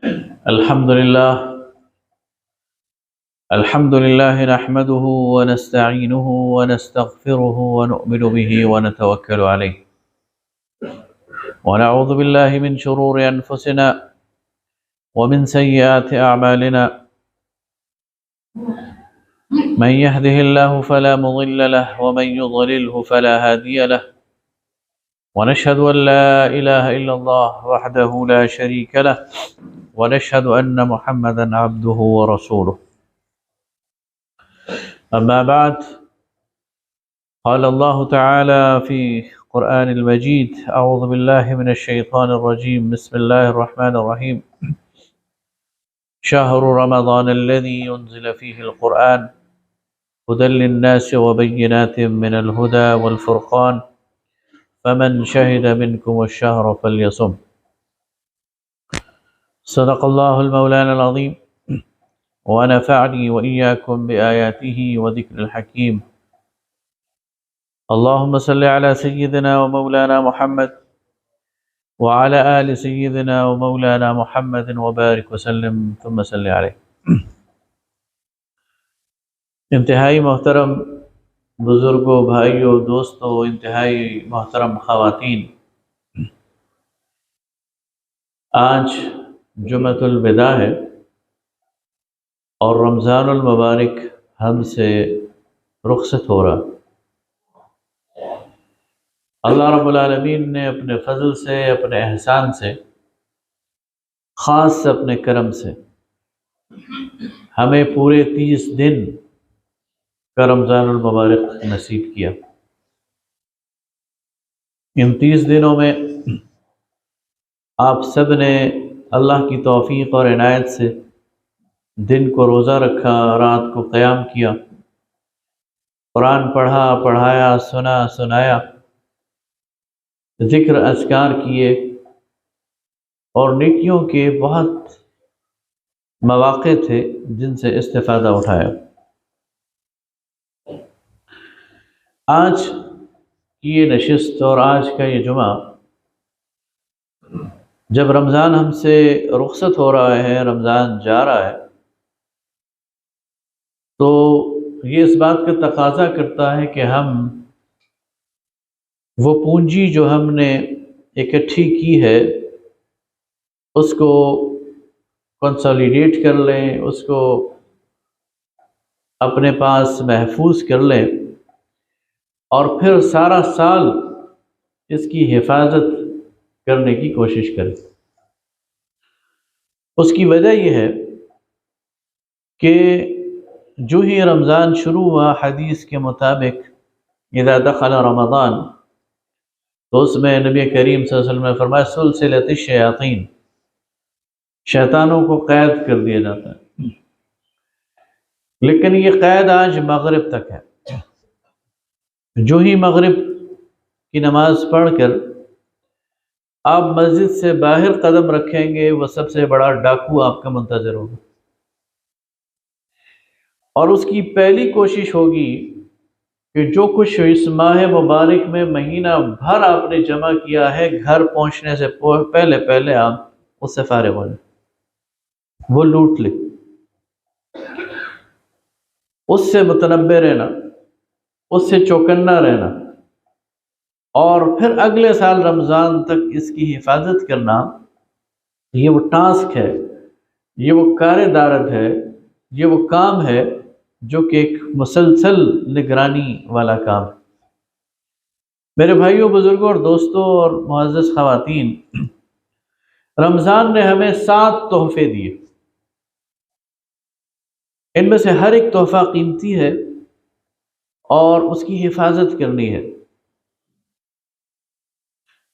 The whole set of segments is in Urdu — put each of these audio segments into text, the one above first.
الحمد لله. الحمد لله نحمده ونستعينه ونستغفره ونؤمن به ونتوكل عليه، ونعوذ بالله من شرور أنفسنا ومن سيئات أعمالنا. من يهده الله فلا مضل له ومن يضلله فلا هادي له، ونشهد أن لا إله إلا الله وحده لا شريك له، ونشهد أن محمدا عبده ورسوله. أما بعد، قال الله تعالى في القرآن المجيد: أعوذ بالله من الشيطان الرجيم، بسم الله الرحمن الرحيم. شهر رمضان الذي ينزل فيه القرآن هدى للناس وبينات من الهدى والفرقان، فمن شهد منكم الشهر فليصم. صدق الله المولانا العظيم، ونفعني وإياكم بآياته وذكر الحكيم. اللهم صل على سيدنا ومولانا محمد وعلى آل سيدنا ومولانا محمد وبارك وسلم ثم صل علیہ. انتہائی محترم بزرگوں، بھائیوں، دوستوں، انتہائی محترم خواتین، آج جمعۃ الوداع ہے اور رمضان المبارک ہم سے رخصت ہو رہا. اللہ رب العالمین نے اپنے فضل سے، اپنے احسان سے، خاص اپنے کرم سے ہمیں پورے 30 دن کا رمضان المبارک نصیب کیا. ان 30 دنوں میں آپ سب نے اللہ کی توفیق اور عنایت سے دن کو روزہ رکھا، رات کو قیام کیا، قرآن پڑھا، پڑھایا، سنا، سنایا، ذکر اذکار کیے اور نیکیوں کے بہت مواقع تھے جن سے استفادہ اٹھایا. آج کی یہ نشست اور آج کا یہ جمعہ، جب رمضان ہم سے رخصت ہو رہا ہے، رمضان جا رہا ہے، تو یہ اس بات کا تقاضا کرتا ہے کہ ہم وہ پونجی جو ہم نے اکٹھی کی ہے اس کو کنسالیڈیٹ کر لیں، اس کو اپنے پاس محفوظ کر لیں اور پھر سارا سال اس کی حفاظت کرنے کی کوشش کریں. اس کی وجہ یہ ہے کہ جو ہی رمضان شروع ہوا، حدیث کے مطابق اذا دخل رمضان، تو اس میں نبی کریم صلی اللہ علیہ وسلم نے فرمایا سلسلۃ الشیاطین، شیطانوں کو قید کر دیا جاتا ہے. لیکن یہ قید آج مغرب تک ہے. جو ہی مغرب کی نماز پڑھ کر آپ مسجد سے باہر قدم رکھیں گے، وہ سب سے بڑا ڈاکو آپ کا منتظر ہوگا، اور اس کی پہلی کوشش ہوگی کہ جو کچھ اس ماہ مبارک میں مہینہ بھر آپ نے جمع کیا ہے، گھر پہنچنے سے پہلے پہلے آپ اس سے فارغ ہو جائیں، وہ لوٹ لے. اس سے متنبہ رہنا، اس سے چوکنا رہنا، اور پھر اگلے سال رمضان تک اس کی حفاظت کرنا، یہ وہ ٹاسک ہے، یہ وہ کار دارت ہے، یہ وہ کام ہے جو کہ ایک مسلسل نگرانی والا کام ہے. میرے بھائیوں، بزرگوں اور دوستوں اور معزز خواتین، رمضان نے ہمیں 7 تحفے دیے. ان میں سے ہر ایک تحفہ قیمتی ہے اور اس کی حفاظت کرنی ہے.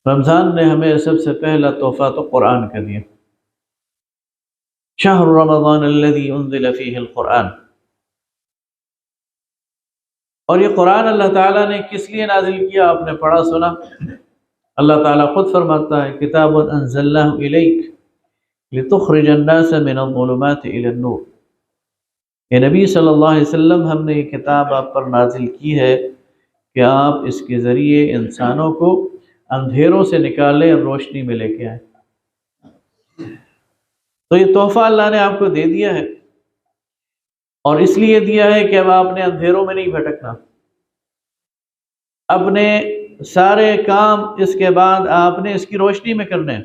رمضان نے ہمیں سب سے پہلا تحفہ تو قرآن کا دیا. شہر رمضان الذی انزل فیہ القرآن. اور یہ قرآن اللہ تعالیٰ نے کس لیے نازل کیا؟ آپ نے پڑھا سنا. اللہ تعالیٰ خود فرماتا ہے کتاب انزلناہ الیک لتخرج الناس من الظلمات الی النور. کہ نبی صلی اللہ علیہ وسلم، ہم نے یہ کتاب آپ پر نازل کی ہے کہ آپ اس کے ذریعے انسانوں کو اندھیروں سے نکالیں اور روشنی میں لے کے آئیں. تو یہ تحفہ اللہ نے آپ کو دے دیا ہے، اور اس لیے دیا ہے کہ اب آپ نے اندھیروں میں نہیں بھٹکنا، اپنے سارے کام اس کے بعد آپ نے اس کی روشنی میں کرنے ہیں۔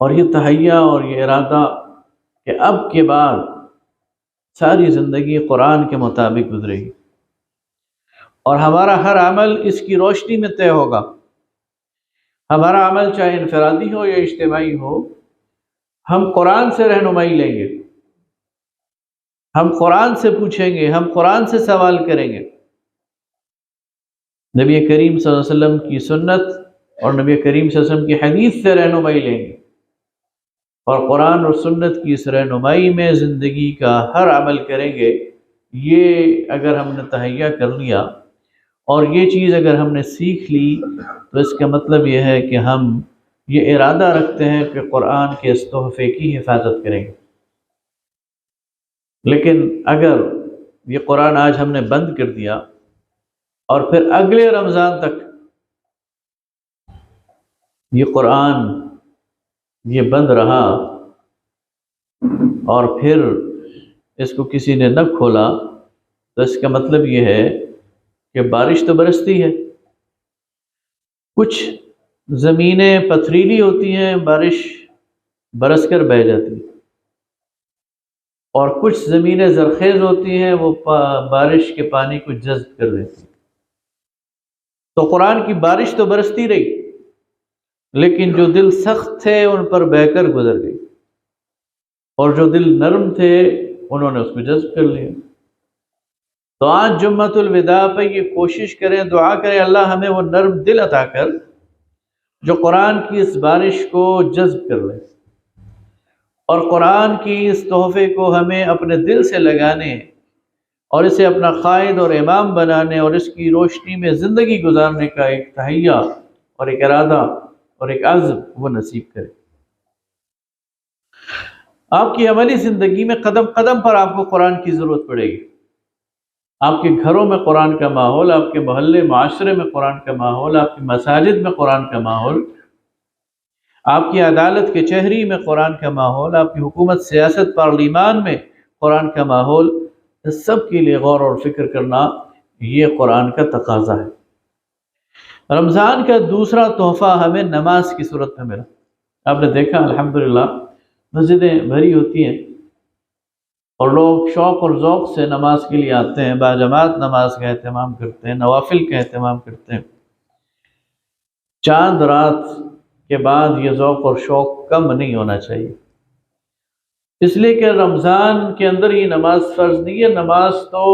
اور یہ تہیہ اور یہ ارادہ کہ اب کے بعد ساری زندگی قرآن کے مطابق گزرے گی، اور ہمارا ہر عمل اس کی روشنی میں طے ہوگا۔ ہمارا عمل چاہے انفرادی ہو یا اجتماعی ہو، ہم قرآن سے رہنمائی لیں گے، ہم قرآن سے پوچھیں گے، ہم قرآن سے سوال کریں گے، نبی کریم صلی اللہ علیہ وسلم کی سنت اور نبی کریم صلی اللہ علیہ وسلم کی حدیث سے رہنمائی لیں گے، اور قرآن اور سنت کی اس رہنمائی میں زندگی کا ہر عمل کریں گے۔ یہ اگر ہم نے تہیہ کر لیا اور یہ چیز اگر ہم نے سیکھ لی، تو اس کا مطلب یہ ہے کہ ہم یہ ارادہ رکھتے ہیں کہ قرآن کے اس تحفے کی حفاظت کریں گے۔ لیکن اگر یہ قرآن آج ہم نے بند کر دیا اور پھر اگلے رمضان تک یہ قرآن یہ بند رہا اور پھر اس کو کسی نے نہ کھولا، تو اس کا مطلب یہ ہے کہ بارش تو برستی ہے، کچھ زمینیں پتھریلی ہوتی ہیں، بارش برس کر بہہ جاتی ہے، اور کچھ زمینیں زرخیز ہوتی ہیں، وہ بارش کے پانی کو جذب کر دیتی ہیں۔ تو قرآن کی بارش تو برستی رہی، لیکن جو دل سخت تھے ان پر بہہ کر گزر گئی، اور جو دل نرم تھے انہوں نے اس کو جذب کر لیا۔ تو آج جمعۃ الوداع پہ یہ کوشش کریں، دعا کریں اللہ ہمیں وہ نرم دل عطا کر جو قرآن کی اس بارش کو جذب کر لے، اور قرآن کی اس تحفے کو ہمیں اپنے دل سے لگانے اور اسے اپنا قائد اور امام بنانے اور اس کی روشنی میں زندگی گزارنے کا ایک تہیہ اور ایک ارادہ اور ایک عزم وہ نصیب کرے۔ آپ کی عملی زندگی میں قدم قدم پر آپ کو قرآن کی ضرورت پڑے گی۔ آپ کے گھروں میں قرآن کا ماحول، آپ کے محلے معاشرے میں قرآن کا ماحول، آپ کی مساجد میں قرآن کا ماحول، آپ کی عدالت کے چہری میں قرآن کا ماحول، آپ کی حکومت، سیاست، پارلیمان میں قرآن کا ماحول، اس سب کے لیے غور اور فکر کرنا یہ قرآن کا تقاضا ہے۔ رمضان کا دوسرا تحفہ ہمیں نماز کی صورت میں ملا۔ آپ نے دیکھا الحمدللہ مسجدیں بھری ہوتی ہیں اور لوگ شوق اور ذوق سے نماز کے لیے آتے ہیں، باجماعت نماز کا اہتمام کرتے ہیں، نوافل کا اہتمام کرتے ہیں۔ چاند رات کے بعد یہ ذوق اور شوق کم نہیں ہونا چاہیے، اس لیے کہ رمضان کے اندر ہی نماز فرض نہیں ہے۔ نماز تو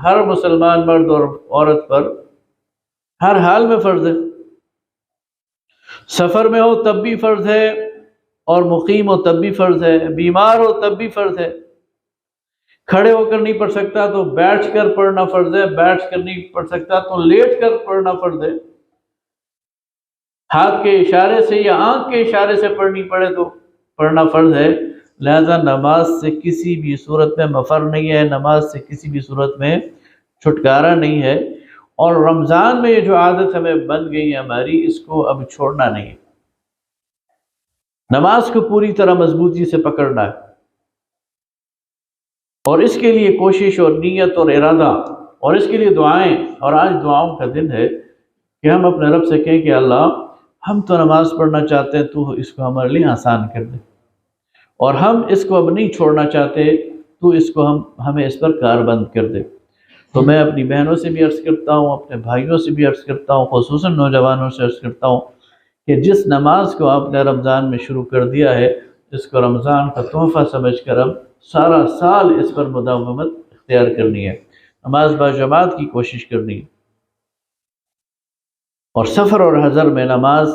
ہر مسلمان مرد اور عورت پر ہر حال میں فرض ہے، سفر میں ہو تب بھی فرض ہے، اور مقیم ہو تب بھی فرض ہے، بیمار ہو تب بھی فرض ہے، کھڑے ہو کر نہیں پڑھ سکتا تو بیٹھ کر پڑھنا فرض ہے، بیٹھ کر نہیں پڑھ سکتا تو لیٹ کر پڑھنا فرض ہے، ہاتھ کے اشارے سے یا آنکھ کے اشارے سے پڑھنی پڑے تو پڑھنا فرض ہے۔ لہذا نماز سے کسی بھی صورت میں مفر نہیں ہے، نماز سے کسی بھی صورت میں چھٹکارا نہیں ہے، اور رمضان میں یہ جو عادت ہمیں بن گئی ہے ہماری، اس کو اب چھوڑنا نہیں ہے، نماز کو پوری طرح مضبوطی سے پکڑنا ہے، اور اس کے لیے کوشش اور نیت اور ارادہ، اور اس کے لیے دعائیں۔ اور آج دعاؤں کا دن ہے کہ ہم اپنے رب سے کہیں کہ اللہ ہم تو نماز پڑھنا چاہتے ہیں، تو اس کو ہمارے لیے آسان کر دے، اور ہم اس کو اب نہیں چھوڑنا چاہتے، تو اس کو ہمیں اس پر کاربند کر دے۔ تو میں اپنی بہنوں سے بھی عرض کرتا ہوں، اپنے بھائیوں سے بھی عرض کرتا ہوں، خصوصاً نوجوانوں سے عرض کرتا ہوں کہ جس نماز کو آپ نے رمضان میں شروع کر دیا ہے، اس کو رمضان کا تحفہ سمجھ کر اب سارا سال اس پر مداومت اختیار کرنی ہے، نماز باجماعت کی کوشش کرنی ہے، اور سفر اور حضر میں نماز،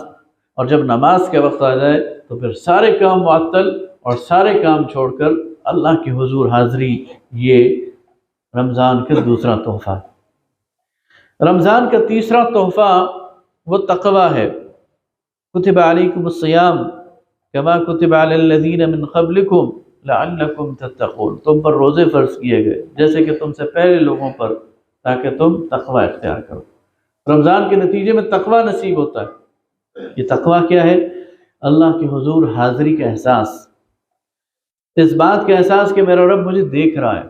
اور جب نماز کا وقت آ جائے تو پھر سارے کام معطل اور سارے کام چھوڑ کر اللہ کے حضور حاضری، یہ رمضان کا دوسرا تحفہ ہے۔ رمضان کا تیسرا تحفہ وہ تقوی ہے۔ کتب علیکم الصیام کما کتب علی الذین من قبلکم لعلکم تتقون، تم پر روزے فرض کیے گئے جیسے کہ تم سے پہلے لوگوں پر، تاکہ تم تقوی اختیار کرو۔ رمضان کے نتیجے میں تقوی نصیب ہوتا ہے۔ یہ تقوی کیا ہے؟ اللہ کے حضور حاضری کا احساس، اس بات کا احساس کہ میرا رب مجھے دیکھ رہا ہے،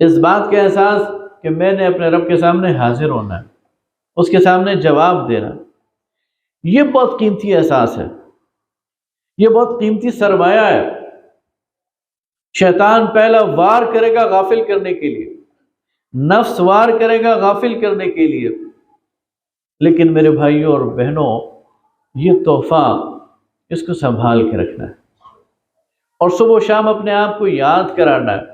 اس بات کا احساس کہ میں نے اپنے رب کے سامنے حاضر ہونا ہے، اس کے سامنے جواب دینا ہے۔ یہ بہت قیمتی احساس ہے، یہ بہت قیمتی سرمایہ ہے۔ شیطان پہلا وار کرے گا غافل کرنے کے لیے، نفس وار کرے گا غافل کرنے کے لیے، لیکن میرے بھائیوں اور بہنوں، یہ تحفہ اس کو سنبھال کے رکھنا ہے، اور صبح و شام اپنے آپ کو یاد کرانا ہے،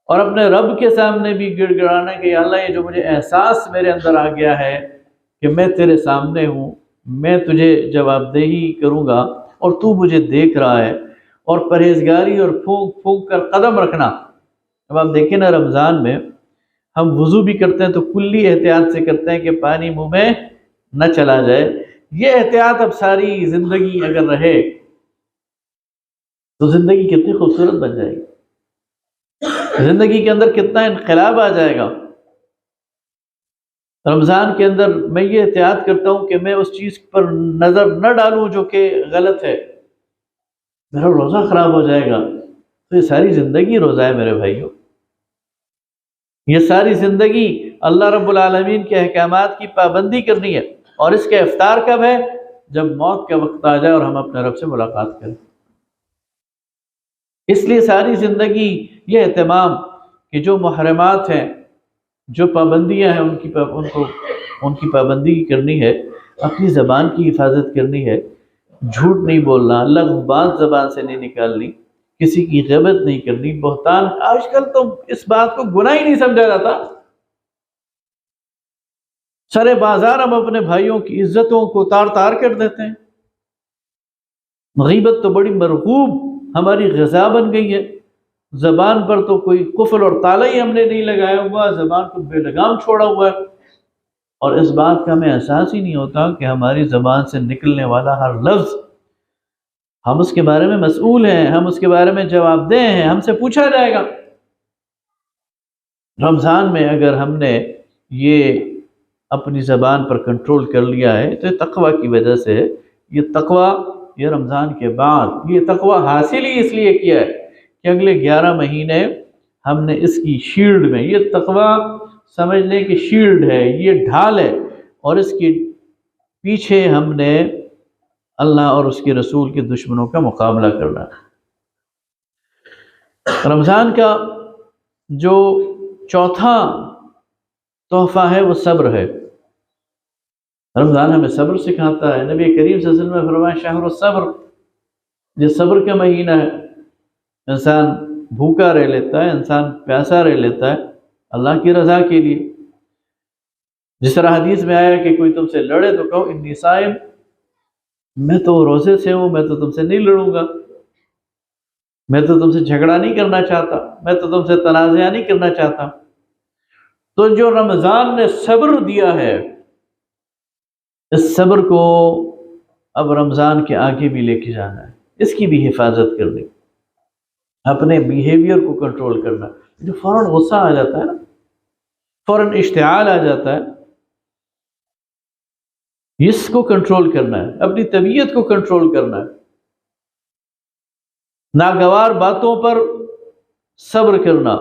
اور اپنے رب کے سامنے بھی گڑ گڑانا ہے کہ یا اللہ، یہ جو مجھے احساس میرے اندر آ گیا ہے کہ میں تیرے سامنے ہوں، میں تجھے جواب دہی کروں گا اور تو مجھے دیکھ رہا ہے، اور پرہیزگاری اور پھونک پھونک کر قدم رکھنا۔ اب آپ دیکھیں نا، رمضان میں ہم وضو بھی کرتے ہیں تو کلی احتیاط سے کرتے ہیں کہ پانی منہ میں نہ چلا جائے۔ یہ احتیاط اب ساری زندگی اگر رہے تو زندگی کتنی خوبصورت بن جائے گی، زندگی کے اندر کتنا انقلاب آ جائے گا۔ رمضان کے اندر میں یہ احتیاط کرتا ہوں کہ میں اس چیز پر نظر نہ ڈالوں جو کہ غلط ہے، میرا روزہ خراب ہو جائے گا۔ تو یہ ساری زندگی روزہ ہے میرے بھائیوں، یہ ساری زندگی اللہ رب العالمین کے احکامات کی پابندی کرنی ہے، اور اس کا افطار کب ہے؟ جب موت کا وقت آ جائے اور ہم اپنے رب سے ملاقات کریں۔ اس لیے ساری زندگی یہ اہتمام کہ جو محرمات ہیں، جو پابندیاں ہیں، ان کی پابندی کرنی ہے، اپنی زبان کی حفاظت کرنی ہے، جھوٹ نہیں بولنا، لغو بات زبان سے نہیں نکالنی، کسی کی غیبت نہیں کرنی، بہتان۔ آج کل تو اس بات کو گناہ ہی نہیں سمجھا جاتا۔ سارے بازار ہم اپنے بھائیوں کی عزتوں کو تار تار کر دیتے ہیں۔ غیبت تو بڑی مرغوب ہماری غذا بن گئی ہے، زبان پر تو کوئی قفل اور تالا ہی ہم نے نہیں لگایا ہوا، زبان کو بے لگام چھوڑا ہوا ہے، اور اس بات کا ہمیں احساس ہی نہیں ہوتا کہ ہماری زبان سے نکلنے والا ہر لفظ ہم اس کے بارے میں مسئول ہیں، ہم اس کے بارے میں جواب دہ ہیں، ہم سے پوچھا جائے گا۔ رمضان میں اگر ہم نے یہ اپنی زبان پر کنٹرول کر لیا ہے تو یہ تقوی کی وجہ سے ہے۔ یہ تقوی یہ رمضان کے بعد یہ تقوی حاصل ہی اس لیے کیا ہے کہ اگلے 11 مہینے ہم نے اس کی شیلڈ میں، یہ تقوی سمجھ لیں کہ شیلڈ ہے، یہ ڈھال ہے، اور اس کے پیچھے ہم نے اللہ اور اس کے رسول کے دشمنوں کا مقابلہ کرنا ہے۔ رمضان کا جو چوتھا تحفہ ہے وہ صبر ہے۔ رمضان ہمیں صبر سکھاتا ہے۔ نبی کریم صلی اللہ علیہ وسلم نے فرمایا شہر الصبر، یہ صبر کا مہینہ ہے۔ انسان بھوکا رہ لیتا ہے، انسان پیاسا رہ لیتا ہے اللہ کی رضا کے لیے۔ جس طرح حدیث میں آیا کہ کوئی تم سے لڑے تو کہو انی صائم، میں تو روزے سے ہوں، میں تو تم سے نہیں لڑوں گا، میں تو تم سے جھگڑا نہیں کرنا چاہتا، میں تو تم سے تنازعہ نہیں کرنا چاہتا۔ تو جو رمضان نے صبر دیا ہے، اس صبر کو اب رمضان کے آگے بھی لے کے جانا ہے، اس کی بھی حفاظت کرنی، اپنے بیہیویئر کو کنٹرول کرنا۔ جو فوراً غصہ آ جاتا ہے نا، فوراً اشتعال آ جاتا ہے، اس کو کنٹرول کرنا ہے، اپنی طبیعت کو کنٹرول کرنا ہے، ناگوار باتوں پر صبر کرنا،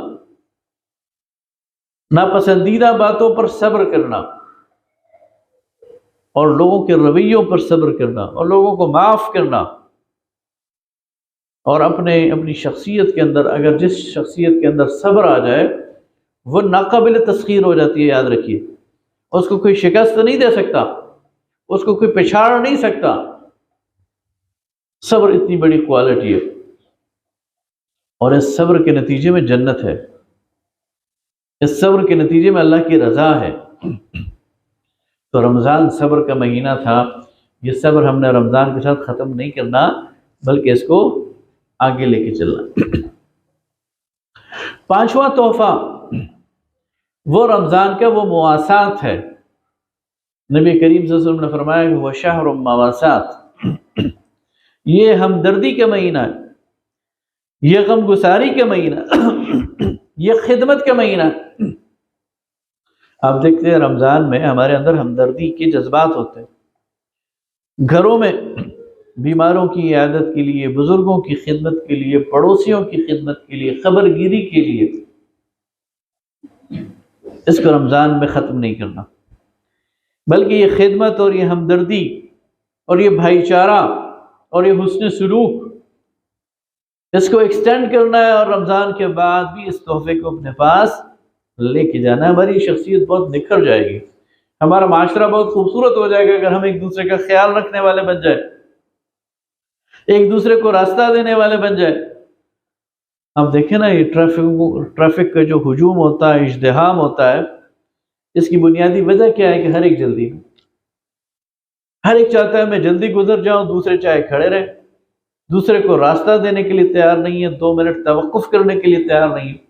ناپسندیدہ باتوں پر صبر کرنا، اور لوگوں کے رویوں پر صبر کرنا، اور لوگوں کو معاف کرنا، اور اپنی شخصیت کے اندر اگر جس شخصیت کے اندر صبر آ جائے وہ ناقابل تسخیر ہو جاتی ہے۔ یاد رکھیے، اس کو کوئی شکست نہیں دے سکتا، اس کو کوئی پچھاڑ نہیں سکتا۔ صبر اتنی بڑی کوالٹی ہے، اور اس صبر کے نتیجے میں جنت ہے، اس صبر کے نتیجے میں اللہ کی رضا ہے۔ تو رمضان صبر کا مہینہ تھا، یہ صبر ہم نے رمضان کے ساتھ ختم نہیں کرنا بلکہ اس کو آگے لے کے چلنا۔ پانچواں تحفہ وہ رمضان کا وہ مواسات ہے۔ نبی کریم صلی اللہ علیہ وسلم نے فرمایا کہ وہ شہر مواسات، یہ ہمدردی کا مہینہ ہے، یہ غم گساری کا مہینہ، یہ خدمت کا مہینہ ہے۔ آپ دیکھتے ہیں رمضان میں ہمارے اندر ہمدردی کے جذبات ہوتے ہیں، گھروں میں بیماروں کی عیادت کے لیے، بزرگوں کی خدمت کے لیے، پڑوسیوں کی خدمت کے لیے، خبر گیری کے لیے، اس کو رمضان میں ختم نہیں کرنا، بلکہ یہ خدمت اور یہ ہمدردی اور یہ بھائی چارہ اور یہ حسن سلوک، اس کو ایکسٹینڈ کرنا ہے، اور رمضان کے بعد بھی اس تحفے کو اپنے پاس لے کے جانا ہے۔ ہماری شخصیت بہت نکھر جائے گی، ہمارا معاشرہ بہت خوبصورت ہو جائے گا اگر ہم ایک دوسرے کا خیال رکھنے والے بن جائے، ایک دوسرے کو راستہ دینے والے بن جائے۔ اب دیکھیں نا، یہ ٹریفک کا جو ہجوم ہوتا ہے، ازدحام ہوتا ہے، اس کی بنیادی وجہ کیا ہے کہ ہر ایک جلدی میں، ہر ایک چاہتا ہے میں جلدی گزر جاؤں، دوسرے چاہے کھڑے رہے، دوسرے کو راستہ دینے کے لیے تیار نہیں ہے، 2 منٹ توقف کرنے کے لیے تیار نہیں ہے۔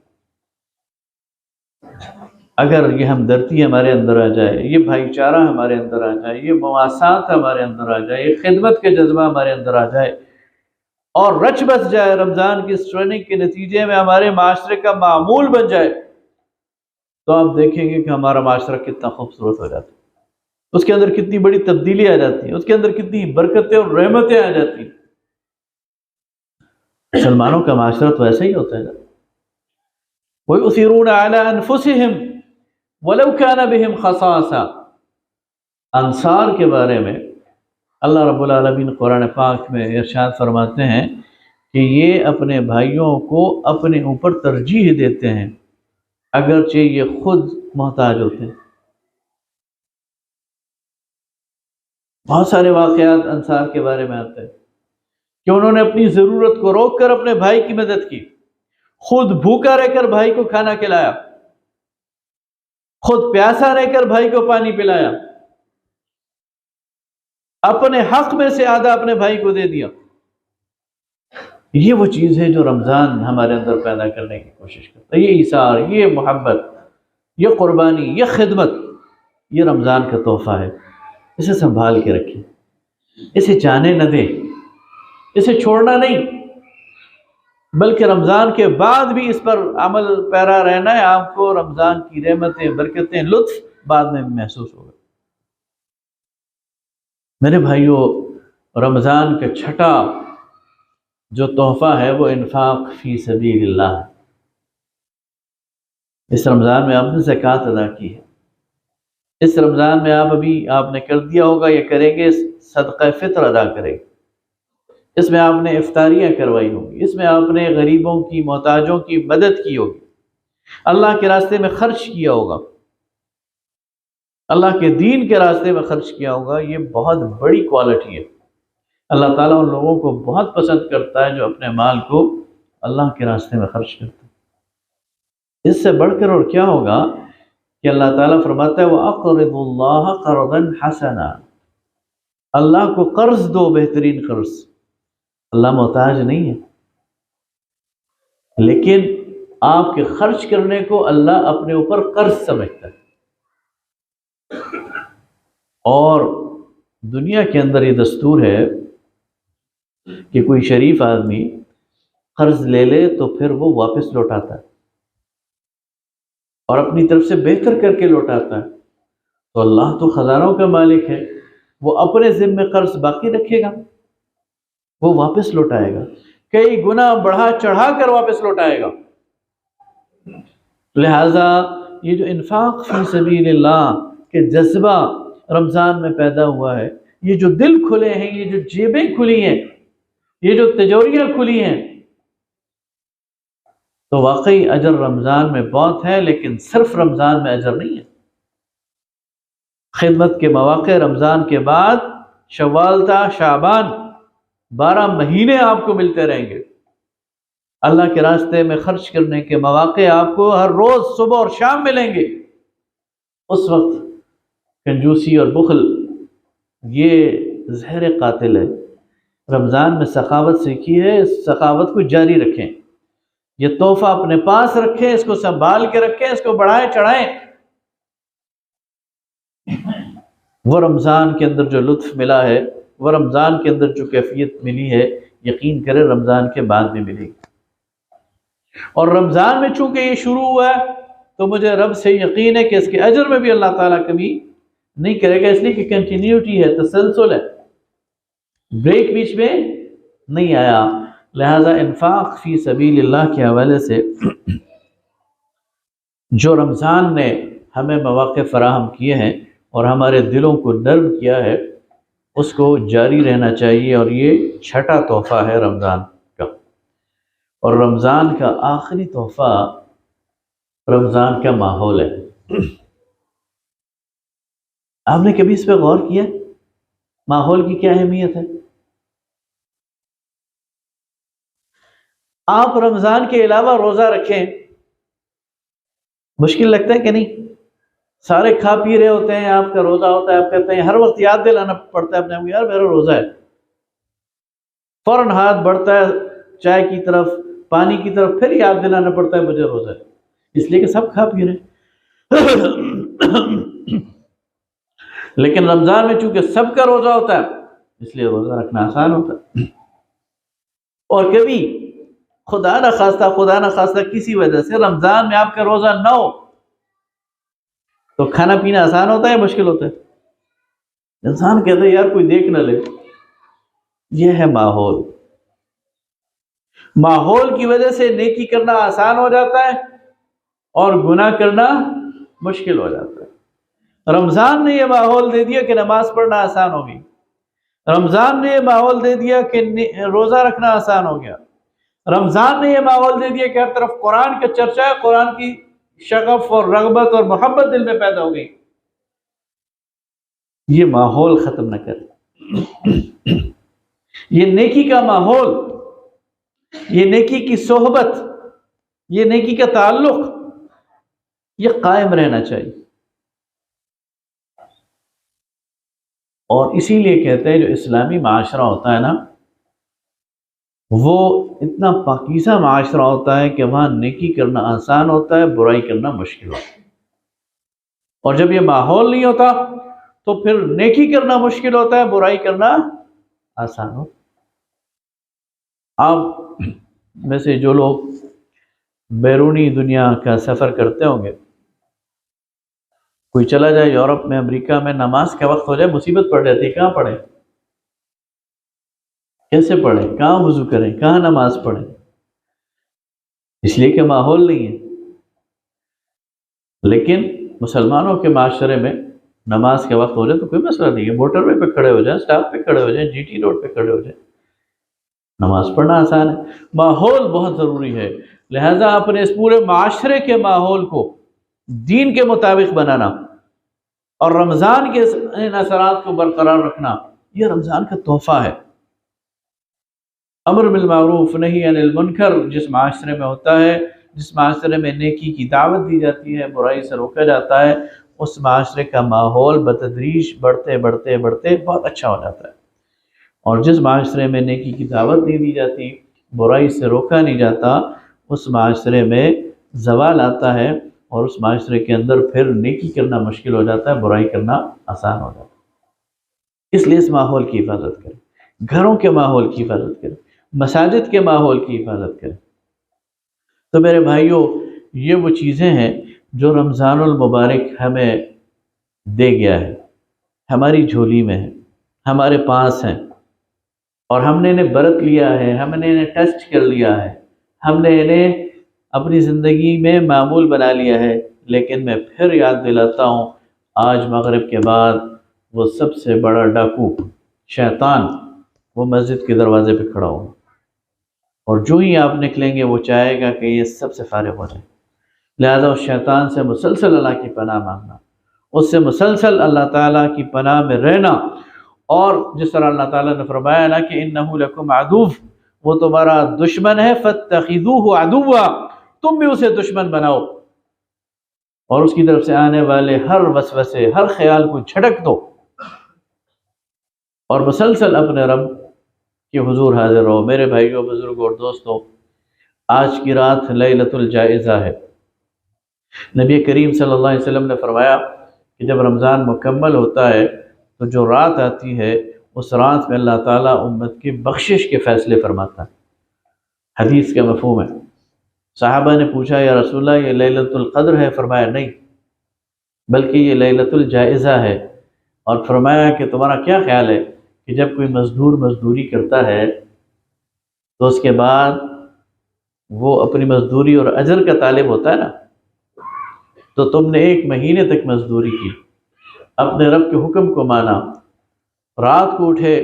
اگر یہ ہمدردی ہمارے اندر آ جائے، یہ بھائی چارہ ہمارے اندر آ جائے، یہ مواسات ہمارے اندر آ جائے، یہ خدمت کے جذبہ ہمارے اندر آ جائے اور رچ بس جائے، رمضان کی اس ٹریننگ کے نتیجے میں ہمارے معاشرے کا معمول بن جائے، تو آپ دیکھیں گے کہ ہمارا معاشرہ کتنا خوبصورت ہو جاتا ہے، اس کے اندر کتنی بڑی تبدیلی آ جاتی ہے، اس کے اندر کتنی برکتیں اور رحمتیں آ جاتی ہیں۔ مسلمانوں کا معاشرہ تو ایسا ہی ہوتا ہے۔ وَيُؤْثِرُونَ عَلَىٰ أَنفُسِهِمْ وَلَوْ كَانَ بِهِمْ خَصَاصَةٌ۔ انصار کے بارے میں اللہ رب العالمین قرآن پاک میں ارشاد فرماتے ہیں کہ یہ اپنے بھائیوں کو اپنے اوپر ترجیح دیتے ہیں اگرچہ یہ خود محتاج ہوتے ہیں۔ بہت سارے واقعات انصار کے بارے میں آتے ہیں کہ انہوں نے اپنی ضرورت کو روک کر اپنے بھائی کی مدد کی، خود بھوکا رہ کر بھائی کو کھانا کھلایا، خود پیاسا رہ کر بھائی کو پانی پلایا، اپنے حق میں سے آدھا اپنے بھائی کو دے دیا۔ یہ وہ چیز ہے جو رمضان ہمارے اندر پیدا کرنے کی کوشش کرتا ہے، یہ ایثار، یہ محبت، یہ قربانی، یہ خدمت، یہ رمضان کا تحفہ ہے۔ اسے سنبھال کے رکھیں، اسے جانے نہ دیں، اسے چھوڑنا نہیں، بلکہ رمضان کے بعد بھی اس پر عمل پیرا رہنا ہے۔ آپ کو رمضان کی رحمتیں، برکتیں، لطف بعد میں محسوس ہوگا۔ میرے بھائیوں، رمضان کا چھٹا جو تحفہ ہے وہ انفاق فی سبیل اللہ ہے۔ اس رمضان میں آپ نے زکوٰۃ ادا کی ہے، اس رمضان میں آپ نے کر دیا ہوگا یا کریں گے، صدقہ فطر ادا کریں گے، اس میں آپ نے افطاریاں کروائی ہوگی، اس میں آپ نے غریبوں کی، محتاجوں کی مدد کی ہوگی، اللہ کے راستے میں خرچ کیا ہوگا، اللہ کے دین کے راستے میں خرچ کیا ہوگا۔ یہ بہت بڑی کوالٹی ہے۔ اللہ تعالیٰ ان لوگوں کو بہت پسند کرتا ہے جو اپنے مال کو اللہ کے راستے میں خرچ کرتے ہیں۔ اس سے بڑھ کر اور کیا ہوگا کہ اللہ تعالیٰ فرماتا ہے وَأَقْرِضُوا اللَّهَ قَرْضًا حَسَنًا، اللہ کو قرض دو، بہترین قرض۔ اللہ محتاج نہیں ہے، لیکن آپ کے خرچ کرنے کو اللہ اپنے اوپر قرض سمجھتا ہے۔ اور دنیا کے اندر یہ دستور ہے کہ کوئی شریف آدمی قرض لے لے تو پھر وہ واپس لوٹاتا ہے اور اپنی طرف سے بہتر کر کے لوٹاتا ہے۔ تو اللہ تو خزانوں کا مالک ہے، وہ اپنے ذمے قرض باقی رکھے گا، وہ واپس لوٹائے گا، کئی گنا بڑھا چڑھا کر واپس لوٹائے گا۔ لہذا یہ جو انفاق فی سبیل اللہ کے جذبہ رمضان میں پیدا ہوا ہے، یہ جو دل کھلے ہیں، یہ جو جیبیں کھلی ہیں، یہ جو تجوریاں کھلی ہیں، تو واقعی اجر رمضان میں بہت ہے، لیکن صرف رمضان میں اجر نہیں ہے۔ خدمت کے مواقع رمضان کے بعد شوال تا شعبان 12 مہینے آپ کو ملتے رہیں گے۔ اللہ کے راستے میں خرچ کرنے کے مواقع آپ کو ہر روز صبح اور شام ملیں گے۔ اس وقت کنجوسی اور بخل یہ زہر قاتل ہے۔ رمضان میں سخاوت سیکھی ہے، اس سخاوت کو جاری رکھیں، یہ تحفہ اپنے پاس رکھیں، اس کو سنبھال کے رکھیں، اس کو بڑھائیں چڑھائیں۔ وہ رمضان کے اندر جو لطف ملا ہے، وہ رمضان کے اندر جو کیفیت ملی ہے، یقین کریں رمضان کے بعد بھی ملے گی۔ اور رمضان میں چونکہ یہ شروع ہوا ہے تو مجھے رب سے یقین ہے کہ اس کے اجر میں بھی اللہ تعالیٰ کمی نہیں کرے گا، اس لیے کہ کنٹینیوٹی ہے، تسلسل ہے۔ بریک بیچ میں نہیں آیا۔ لہذا انفاق فی سبیل اللہ کے حوالے سے جو رمضان نے ہمیں مواقع فراہم کیے ہیں اور ہمارے دلوں کو نرم کیا ہے، اس کو جاری رہنا چاہیے، اور یہ چھٹا تحفہ ہے رمضان کا۔ اور رمضان کا آخری تحفہ رمضان کا ماحول ہے۔ آپ نے کبھی اس پہ غور کیا ماحول کی کیا اہمیت ہے؟ آپ رمضان کے علاوہ روزہ رکھیں، مشکل لگتا ہے کہ نہیں؟ سارے کھا پی رہے ہوتے ہیں، آپ کا روزہ ہوتا ہے، آپ کہتے ہیں، ہر وقت یاد دلانا پڑتا ہے اپنے آپ کو، یار میرا روزہ ہے، فوراً ہاتھ بڑھتا ہے چائے کی طرف، پانی کی طرف، پھر یاد دلانا پڑتا ہے مجھے روزہ ہے، اس لیے کہ سب کھا پی رہے ہیں۔ لیکن رمضان میں چونکہ سب کا روزہ ہوتا ہے، اس لیے روزہ رکھنا آسان ہوتا ہے۔ اور کبھی خدا نہ خواستہ کسی وجہ سے رمضان میں آپ کا روزہ نہ ہو تو کھانا پینا آسان ہوتا ہے یا مشکل ہوتا ہے؟ انسان کہتا ہے یار کوئی دیکھ نہ لے۔ یہ ہے ماحول۔ ماحول کی وجہ سے نیکی کرنا آسان ہو جاتا ہے اور گناہ کرنا مشکل ہو جاتا ہے۔ رمضان نے یہ ماحول دے دیا کہ نماز پڑھنا آسان ہو گئی، رمضان نے یہ ماحول دے دیا کہ روزہ رکھنا آسان ہو گیا، رمضان نے یہ ماحول دے دیا کہ ہر طرف قرآن کا چرچا ہے، قرآن کی شغف اور رغبت اور محبت دل میں پیدا ہو گئی۔ یہ ماحول ختم نہ کرے، یہ نیکی کا ماحول، یہ نیکی کی صحبت، یہ نیکی کا تعلق، یہ قائم رہنا چاہیے۔ اور اسی لیے کہتے ہیں جو اسلامی معاشرہ ہوتا ہے نا، وہ اتنا پاکیزہ معاشرہ ہوتا ہے کہ وہاں نیکی کرنا آسان ہوتا ہے، برائی کرنا مشکل ہوتا ہے۔ اور جب یہ ماحول نہیں ہوتا تو پھر نیکی کرنا مشکل ہوتا ہے، برائی کرنا آسان ہوتا ہے۔ آپ میں سے جو لوگ بیرونی دنیا کا سفر کرتے ہوں گے، کوئی چلا جائے یورپ میں، امریکہ میں، نماز کا وقت ہو جائے مصیبت پڑ جاتی ہے، کہاں پڑھیں، کیسے پڑھیں، کہاں وضو کریں، کہاں نماز پڑھیں، اس لیے کہ ماحول نہیں ہے۔ لیکن مسلمانوں کے معاشرے میں نماز کا وقت ہو جائے تو کوئی مسئلہ نہیں ہے، موٹر وے پہ کھڑے ہو جائیں، سٹاپ پہ کھڑے ہو جائیں، جی ٹی روڈ پہ کھڑے ہو جائیں، نماز پڑھنا آسان ہے۔ ماحول بہت ضروری ہے، لہذا اپنے اس پورے معاشرے کے ماحول کو دین کے مطابق بنانا اور رمضان کے ان اثرات کو برقرار رکھنا، یہ رمضان کا تحفہ ہے۔ امر بالمعروف نہی عن المنکر جس معاشرے میں ہوتا ہے، جس معاشرے میں نیکی کی دعوت دی جاتی ہے، برائی سے روکا جاتا ہے، اس معاشرے کا ماحول بتدریج بڑھتے بڑھتے بڑھتے بہت اچھا ہو جاتا ہے۔ اور جس معاشرے میں نیکی کی دعوت نہیں دی جاتی، برائی سے روکا نہیں جاتا، اس معاشرے میں زوال آتا ہے، اور اس معاشرے کے اندر پھر نیکی کرنا مشکل ہو جاتا ہے، برائی کرنا آسان ہو جاتا ہے۔ اس لیے اس ماحول کی حفاظت کریں، گھروں کے ماحول کی حفاظت کریں، مساجد کے ماحول کی حفاظت کریں۔ تو میرے بھائیوں، یہ وہ چیزیں ہیں جو رمضان المبارک ہمیں دے گیا ہے، ہماری جھولی میں ہے، ہمارے پاس ہیں، اور ہم نے انہیں برت لیا ہے، ہم نے انہیں ٹیسٹ کر لیا ہے، ہم نے انہیں اپنی زندگی میں معمول بنا لیا ہے۔ لیکن میں پھر یاد دلاتا ہوں، آج مغرب کے بعد وہ سب سے بڑا ڈاکو شیطان وہ مسجد کے دروازے پہ کھڑا ہو، اور جو ہی آپ نکلیں گے وہ چاہے گا کہ یہ سب سے فارغ ہو جائے۔ لہذا اس شیطان سے مسلسل اللہ کی پناہ مانگنا، اس سے مسلسل اللہ تعالیٰ کی پناہ میں رہنا، اور جس طرح اللہ تعالیٰ نے فرمایا نا کہ اِنَّهُ لَكُمْ عَدُوٌّ، وہ تمہارا دشمن ہے، فَاتَّخِذُوهُ عَدُوًّا، تم بھی اسے دشمن بناؤ، اور اس کی طرف سے آنے والے ہر وسوسے، ہر خیال کو جھٹک دو، اور مسلسل اپنے رب کے حضور حاضر رہو۔ میرے بھائیوں، بزرگوں اور دوستوں، آج کی رات لیلۃ الجائزہ ہے۔ نبی کریم صلی اللہ علیہ وسلم نے فرمایا کہ جب رمضان مکمل ہوتا ہے تو جو رات آتی ہے، اس رات میں اللہ تعالیٰ امت کی بخشش کے فیصلے فرماتا ہے۔ حدیث کا مفہوم ہے۔ صحابہ نے پوچھا یا رسول اللہ یہ لیلۃ القدر ہے؟ فرمایا نہیں، بلکہ یہ لیلۃ الجائزہ ہے۔ اور فرمایا کہ تمہارا کیا خیال ہے کہ جب کوئی مزدور مزدوری کرتا ہے تو اس کے بعد وہ اپنی مزدوری اور اجر کا طالب ہوتا ہے نا، تو تم نے 1 مہینے تک مزدوری کی، اپنے رب کے حکم کو مانا، رات کو اٹھے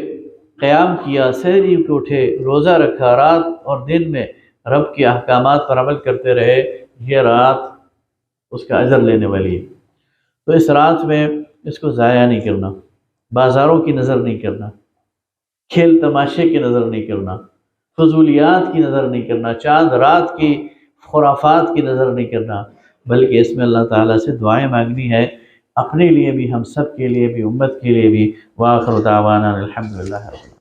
قیام کیا، سحری کو اٹھے روزہ رکھا، رات اور دن میں رب کے احکامات پر عمل کرتے رہے، یہ رات اس کا اجر لینے والی ہے۔ تو اس رات میں اس کو ضائع نہیں کرنا، بازاروں کی نظر نہیں کرنا، کھیل تماشے کی نظر نہیں کرنا، فضولیات کی نظر نہیں کرنا، چاند رات کی خرافات کی نظر نہیں کرنا، بلکہ اس میں اللہ تعالیٰ سے دعائیں مانگنی ہے، اپنے لیے بھی، ہم سب کے لیے بھی، امت کے لیے بھی۔ وآخر دعوانا الحمدللہ۔